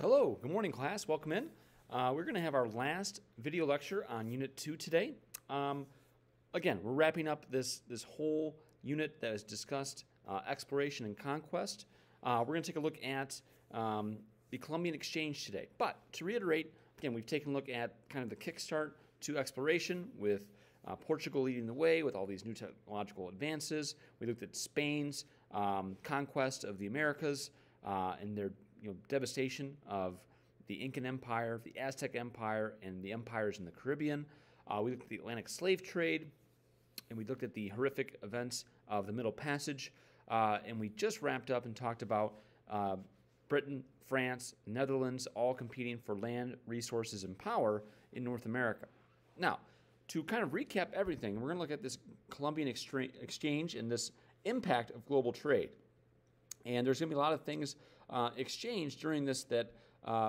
Hello, good morning class, welcome in. We're going to have our last video lecture on Unit 2 today. Again, we're wrapping up this whole unit that is discussed exploration and conquest. We're going to take a look at the Columbian Exchange today. But to reiterate, again, we've taken a look at kind of the kickstart to exploration with Portugal leading the way with all these new technological advances. We looked at Spain's conquest of the Americas and their devastation of the Incan Empire, the Aztec Empire, and the empires in the Caribbean. We looked at the Atlantic slave trade, and we looked at the horrific events of the Middle Passage, and we just wrapped up and talked about Britain, France, Netherlands, all competing for land, resources, and power in North America. Now, to kind of recap everything, we're going to look at this Columbian Exchange and this impact of global trade. And there's going to be a lot of things exchanged during this that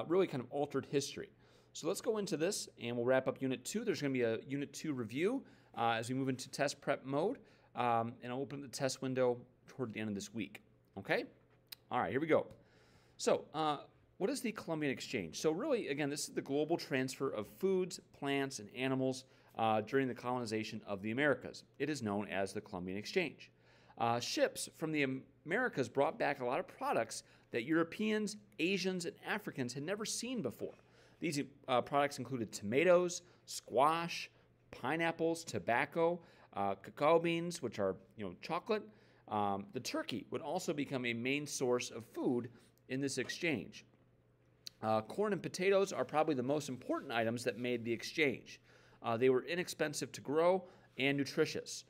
really kind of altered history. So let's go into this, and we'll wrap up Unit 2. There's going to be a Unit 2 review as we move into test prep mode, and I'll open the test window toward the end of this week. Okay? All right, here we go. So what is the Columbian Exchange? So really, again, this is the global transfer of foods, plants, and animals during the colonization of the Americas. It is known as the Columbian Exchange. Ships from the Americas brought back a lot of products that Europeans, Asians, and Africans had never seen before. These products included tomatoes, squash, pineapples, tobacco, cacao beans, which are chocolate. The turkey would also become a main source of food in this exchange. Corn and potatoes are probably the most important items that made the exchange. They were inexpensive to grow and nutritious.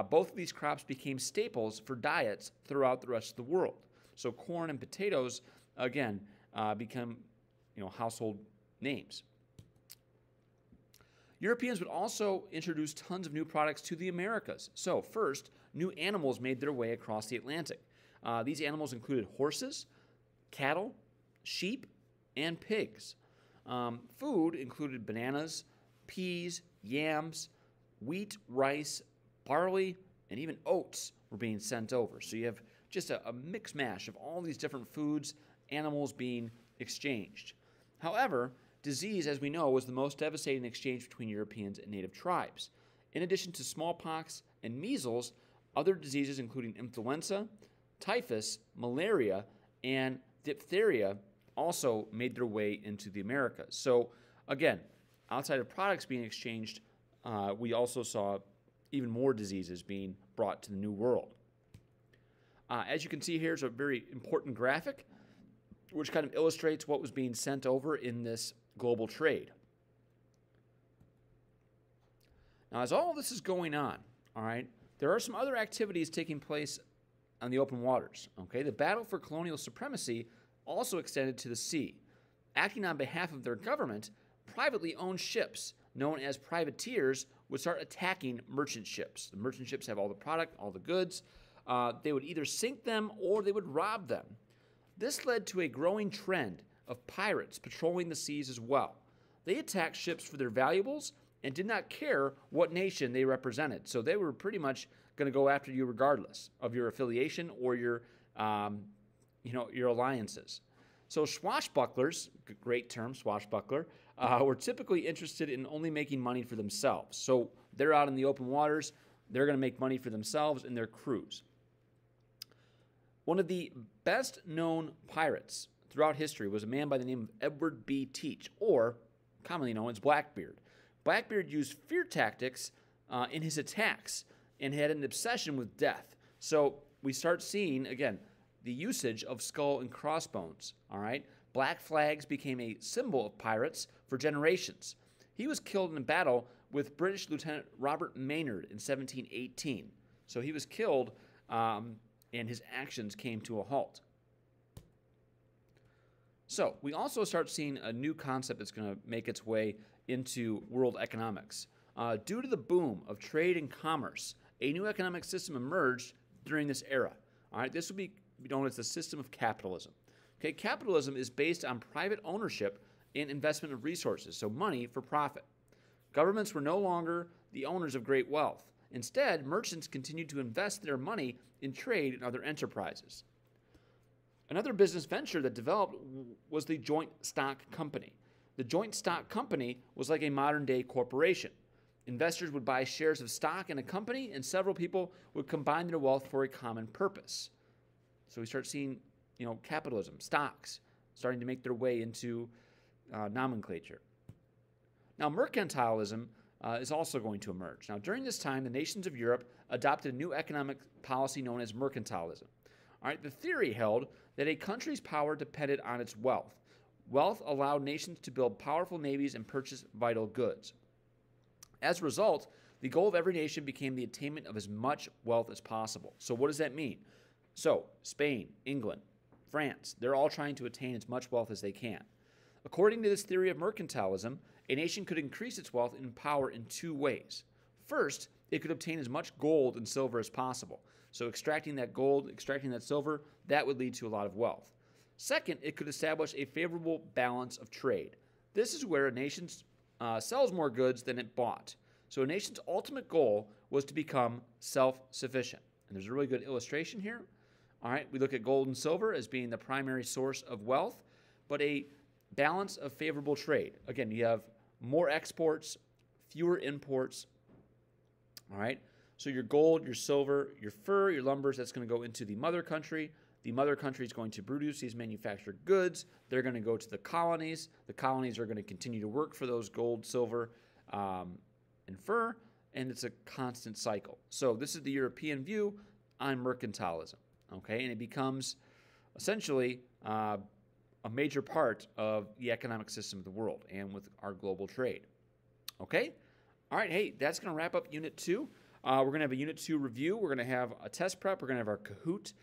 Both of these crops became staples for diets throughout the rest of the world. So corn and potatoes, again, become household names. Europeans would also introduce tons of new products to the Americas. So first, new animals made their way across the Atlantic. These animals included horses, cattle, sheep, and pigs. Food included bananas, peas, yams, wheat, rice, barley, and even oats were being sent over. So you have just a mix mash of all these different foods, animals being exchanged. However, disease, as we know, was the most devastating exchange between Europeans and native tribes. In addition to smallpox and measles, other diseases including influenza, typhus, malaria, and diphtheria also made their way into the Americas. So again, outside of products being exchanged, we also saw even more diseases being brought to the New World. As you can see, here's a very important graphic which kind of illustrates what was being sent over in this global trade. Now, as all this is going on, all right, there are some other activities taking place on the open waters. Okay, the battle for colonial supremacy also extended to the sea. Acting on behalf of their government, privately owned ships known as privateers would start attacking merchant ships. The merchant ships have all the product, all the goods. They would either sink them or they would rob them. This led to a growing trend of pirates patrolling the seas as well. They attacked ships for their valuables and did not care what nation they represented. So they were pretty much going to go after you regardless of your affiliation or your alliances. So swashbucklers, great term, swashbuckler, were typically interested in only making money for themselves. So they're out in the open waters. They're going to make money for themselves and their crews. One of the best-known pirates throughout history was a man by the name of Edward B. Teach, or commonly known as Blackbeard. Blackbeard used fear tactics in his attacks and had an obsession with death. So we start seeing, again, the usage of skull and crossbones, all right? Black flags became a symbol of pirates for generations. He was killed in a battle with British Lieutenant Robert Maynard in 1718. So he was killed, and his actions came to a halt. So we also start seeing a new concept that's going to make its way into world economics. Due to the boom of trade and commerce, a new economic system emerged during this era. All right, this would be known as the system of capitalism. Okay, capitalism is based on private ownership and investment of resources, so money for profit. Governments were no longer the owners of great wealth. Instead, merchants continued to invest their money in trade and other enterprises. Another business venture that developed was the joint stock company. The joint stock company was like a modern-day corporation. Investors would buy shares of stock in a company, and several people would combine their wealth for a common purpose. So we start seeing, capitalism, stocks, starting to make their way into nomenclature. Now, mercantilism is also going to emerge. Now, during this time, the nations of Europe adopted a new economic policy known as mercantilism. All right, the theory held that a country's power depended on its wealth. Wealth allowed nations to build powerful navies and purchase vital goods. As a result, the goal of every nation became the attainment of as much wealth as possible. So what does that mean? So Spain, England, France, they're all trying to attain as much wealth as they can. According to this theory of mercantilism, a nation could increase its wealth and power in two ways. First, it could obtain as much gold and silver as possible. So extracting that gold, extracting that silver, that would lead to a lot of wealth. Second, it could establish a favorable balance of trade. This is where a nation sells more goods than it bought. So a nation's ultimate goal was to become self-sufficient. And there's a really good illustration here. All right, we look at gold and silver as being the primary source of wealth, but a balance of favorable trade. Again, you have more exports, fewer imports. All right, so your gold, your silver, your fur, your lumbers, that's going to go into the mother country. The mother country is going to produce these manufactured goods. They're going to go to the colonies. The colonies are going to continue to work for those gold, silver, and fur, and it's a constant cycle. So this is the European view on mercantilism, okay? And it becomes essentially a major part of the economic system of the world and with our global trade, okay? All right, hey, that's going to wrap up Unit 2. We're going to have a Unit 2 review. We're going to have a test prep. We're going to have our Kahoot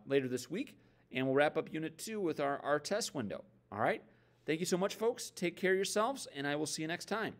later this week, and we'll wrap up Unit 2 with our test window. All right? Thank you so much, folks. Take care of yourselves, and I will see you next time.